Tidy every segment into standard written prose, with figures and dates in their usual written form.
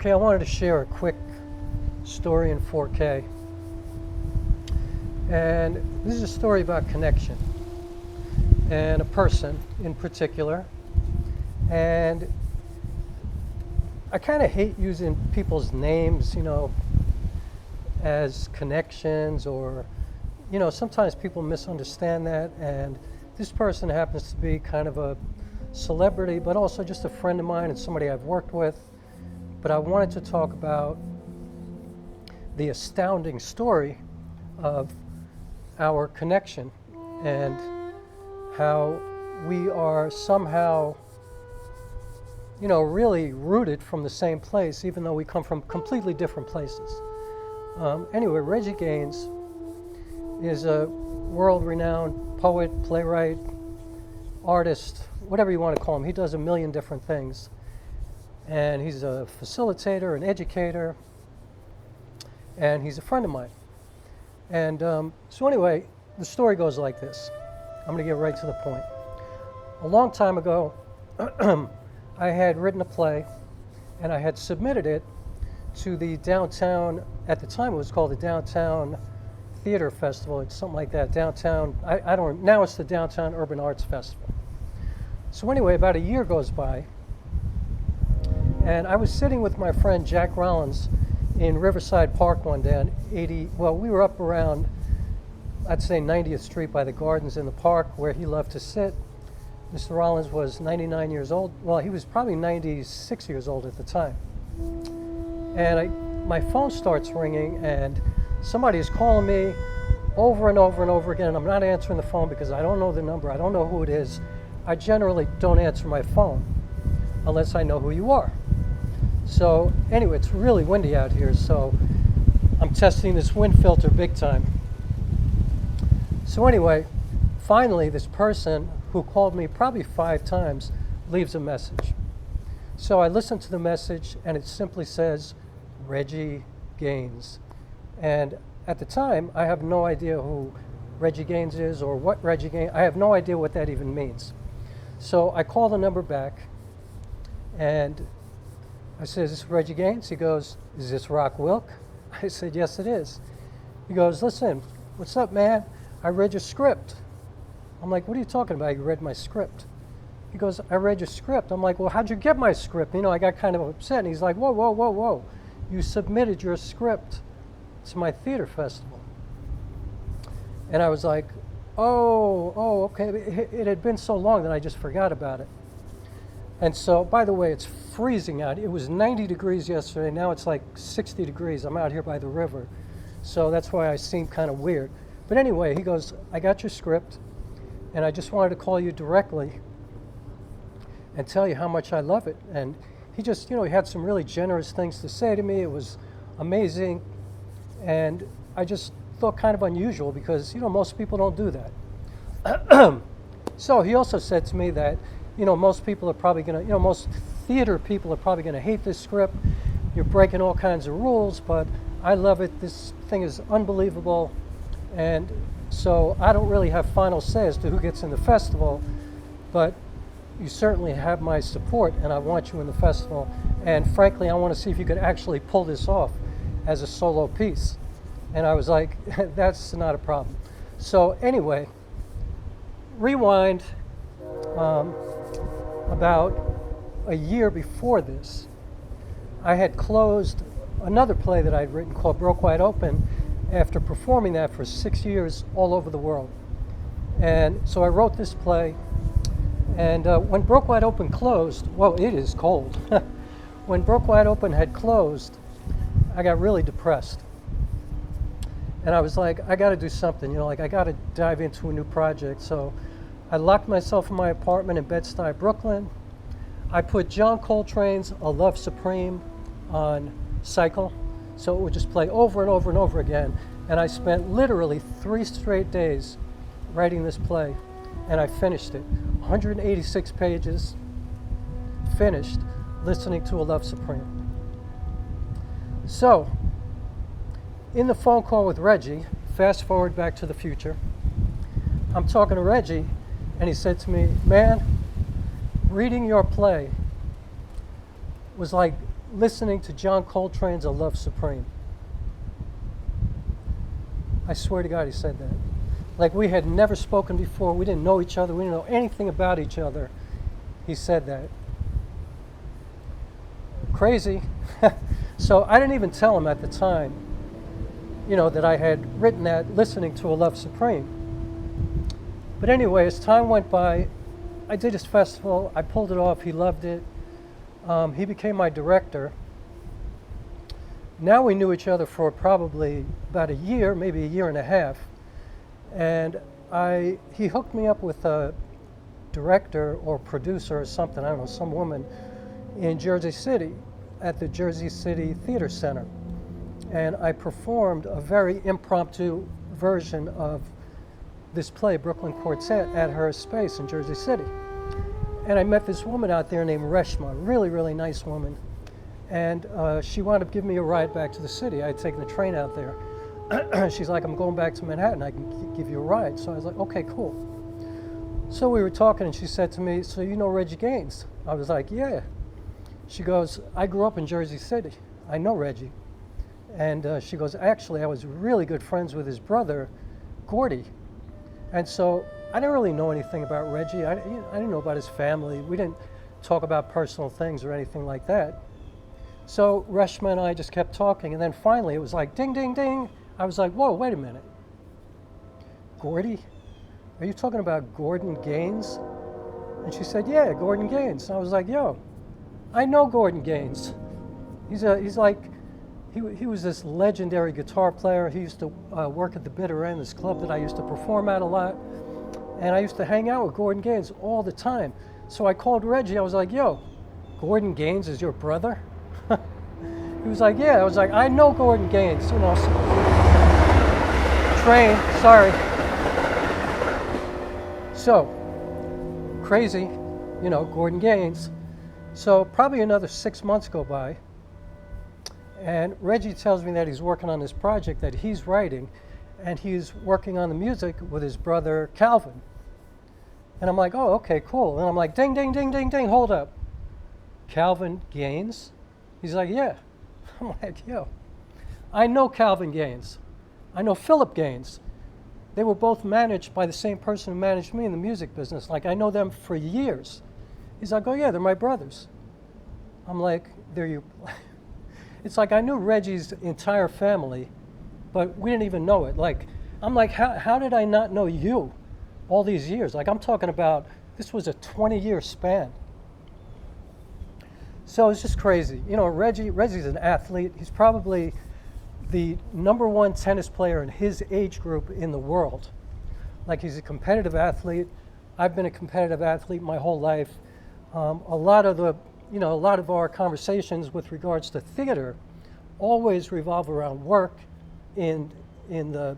Okay, I wanted to share a quick story in 4K. And this is a story about connection and a person in particular. And I kind of hate using people's names, you know, as connections, or, you know, sometimes people misunderstand that. And this person happens to be kind of a celebrity, but also just a friend of mine and somebody I've worked with. But I wanted to talk about the astounding story of our connection and how we are somehow, you know, really rooted from the same place, even though we come from completely different places. Anyway, REG GAINES is a world-renowned poet, playwright, artist, whatever you want to call him. He does a million different things. And he's a facilitator, an educator, and he's a friend of mine. And so anyway, the story goes like this. I'm going to get right to the point. A long time ago, I had written a play, and I had submitted it to the downtown, at the time it was called the Downtown Theater Festival. It's something like that, downtown, I don't, now it's the Downtown Urban Arts Festival. So anyway, about a year goes by, and I was sitting with my friend Jack Rollins in Riverside Park one day on 80, well, we were up around, I'd say 90th Street by the gardens in the park where he loved to sit. Mr. Rollins was 99 years old. Well, he was probably 96 years old at the time. And my phone starts ringing, and somebody is calling me over and over and over again. And I'm not answering the phone because I don't know the number. I don't know who it is. I generally don't answer my phone unless I know who you are. So anyway, it's really windy out here, so I'm testing this wind filter big time. So anyway, finally this person who called me probably 5 times leaves a message. So I listen to the message, and it simply says, REG GAINES. And at the time, I have no idea who REG GAINES is or what REG GAINES, I have no idea what that even means. So I call the number back, and I said, is this REG GAINES? He goes, is this Rock Wilk? I said, yes, it is. He goes, listen, what's up, man? I read your script. I'm like, what are you talking about? You read my script. He goes, I read your script. I'm like, well, how'd you get my script? You know, I got kind of upset. And he's like, whoa, whoa, whoa, whoa. You submitted your script to my theater festival. And I was like, oh, okay. It had been so long that I just forgot about it. And so, by the way, it's freezing out. It was 90 degrees yesterday. Now it's like 60 degrees. I'm out here by the river. So that's why I seem kind of weird. But anyway, he goes, I got your script, and I just wanted to call you directly and tell you how much I love it. And he just, you know, he had some really generous things to say to me. It was amazing. And I just thought kind of unusual because, you know, most people don't do that. So he also said to me that, you know, most people are probably going to, you know, most theater people are probably going to hate this script. You're breaking all kinds of rules, but I love it. This thing is unbelievable. And so I don't really have final say as to who gets in the festival, but you certainly have my support, and I want you in the festival. And frankly, I want to see if you could actually pull this off as a solo piece. And I was like, that's not a problem. So anyway, rewind. About a year before this, I had closed another play that I'd written called Broke Wide Open after performing that for 6 years all over the world. And so I wrote this play, and when Broke Wide Open closed, well, it is cold. When Broke Wide Open had closed, I got really depressed. And I was like, I got to do something, you know, like I got to dive into a new project. So I locked myself in my apartment in Bed-Stuy, Brooklyn. I put John Coltrane's A Love Supreme on cycle, so it would just play over and over and over again. And I spent literally 3 straight days writing this play, and I finished it. 186 pages, finished, listening to A Love Supreme. So, in the phone call with Reggie, fast forward back to the future, I'm talking to Reggie, and he said to me, man, reading your play was like listening to John Coltrane's A Love Supreme. I swear to God he said that. Like, we had never spoken before. We didn't know each other. We didn't know anything about each other. He said that. Crazy. So I didn't even tell him at the time, you know, that I had written that listening to A Love Supreme. But anyway, as time went by, I did his festival. I pulled it off. He loved it. He became my director. Now we knew each other for probably about a year, maybe a year and a half. And he hooked me up with a director or producer or something, I don't know, some woman in Jersey City at the Jersey City Theater Center. And I performed a very impromptu version of this play, Brooklyn Quartet, at her space in Jersey City. And I met this woman out there named Reshma, really, really nice woman. And she wound up giving me a ride back to the city. I had taken the train out there. She's like, I'm going back to Manhattan, I can give you a ride. So I was like, okay, cool. So we were talking and she said to me, so you know Reggie Gaines? I was like, yeah. She goes, I grew up in Jersey City. I know Reggie. And she goes, actually, I was really good friends with his brother, Gordy. And so I didn't really know anything about Reggie. I didn't know about his family. We didn't talk about personal things or anything like that. So Reshma and I just kept talking. And then finally it was like, ding, ding, ding. I was like, whoa, wait a minute. Gordy? Are you talking about Gordon Gaines? And she said, yeah, Gordon Gaines. And I was like, yo, I know Gordon Gaines. He was this legendary guitar player. He used to work at the Bitter End, this club that I used to perform at a lot. And I used to hang out with Gordon Gaines all the time. So I called Reggie. I was like, yo, Gordon Gaines is your brother? He was like, yeah. I was like, I know Gordon Gaines. You know, train, sorry. So, crazy, you know, Gordon Gaines. So probably another 6 months go by. And Reggie tells me that he's working on this project that he's writing, and he's working on the music with his brother Calvin. And I'm like, oh, okay, cool. And I'm like, ding, ding, ding, ding, ding, hold up. Calvin Gaines? He's like, yeah. I'm like, yo, I know Calvin Gaines. I know Philip Gaines. They were both managed by the same person who managed me in the music business. Like, I know them for years. He's like, oh yeah, they're my brothers. I'm like, they're you. It's like I knew Reggie's entire family, but we didn't even know it. Like, I'm like, how did I not know you all these years? Like, I'm talking about, this was a 20-year span. So it's just crazy. You know, Reggie's an athlete. He's probably the #1 tennis player in his age group in the world. Like, he's a competitive athlete. I've been a competitive athlete my whole life. A lot of our conversations with regards to theater always revolve around work in the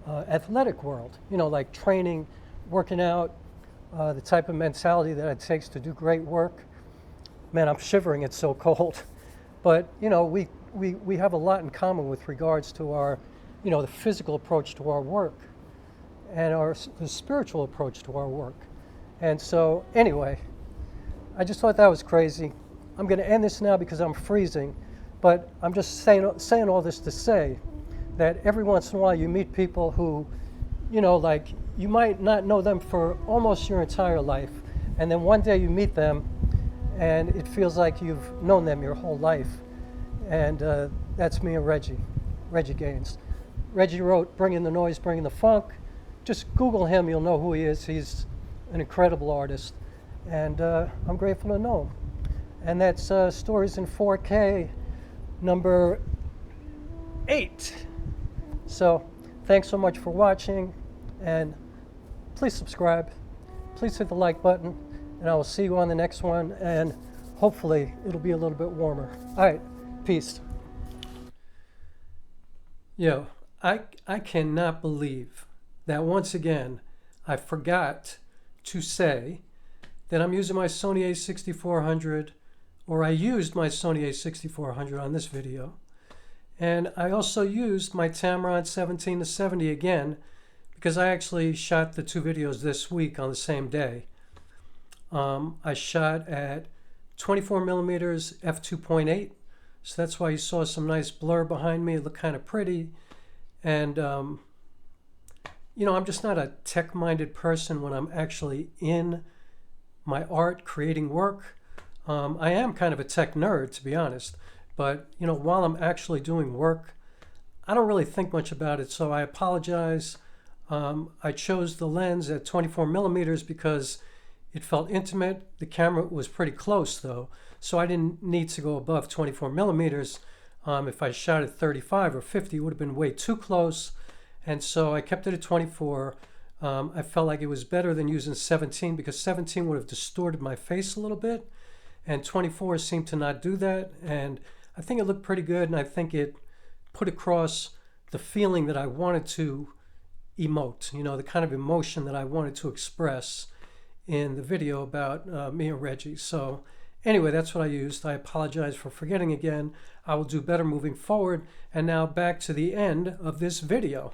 athletic world. You know, like training, working out, the type of mentality that it takes to do great work. Man, I'm shivering, it's so cold. But, you know, we have a lot in common with regards to our, you know, the physical approach to our work and the spiritual approach to our work. And so, anyway, I just thought that was crazy. I'm going to end this now because I'm freezing, but I'm just saying all this to say that every once in a while you meet people who, you know, like, you might not know them for almost your entire life, and then one day you meet them and it feels like you've known them your whole life. And that's me and Reggie Gaines. Reggie wrote Bringing the Noise, Bringing the Funk. Just Google him, you'll know who he is. He's an incredible artist, and I'm grateful to know him. And that's Stories in 4K, number 8. So thanks so much for watching, and please subscribe. Please hit the like button, and I will see you on the next one, and hopefully it'll be a little bit warmer. All right, peace. Yo, I cannot believe that once again I forgot to say that I'm using my Sony a6400, or I used my Sony a6400 on this video. And I also used my Tamron 17-70 again, because I actually shot the 2 videos this week on the same day. I shot at 24 millimeters f2.8. So that's why you saw some nice blur behind me. It looked kind of pretty. And, you know, I'm just not a tech-minded person when I'm actually in my art creating work. I am kind of a tech nerd, to be honest. But, you know, while I'm actually doing work, I don't really think much about it. So I apologize. I chose the lens at 24 millimeters because it felt intimate. The camera was pretty close though, so I didn't need to go above 24 millimeters. If I shot at 35 or 50, it would have been way too close. And so I kept it at 24. I felt like it was better than using 17 because 17 would have distorted my face a little bit. And 24 seemed to not do that. And I think it looked pretty good. And I think it put across the feeling that I wanted to emote, you know, the kind of emotion that I wanted to express in the video about me and Reggie. So anyway, that's what I used. I apologize for forgetting again. I will do better moving forward. And now back to the end of this video.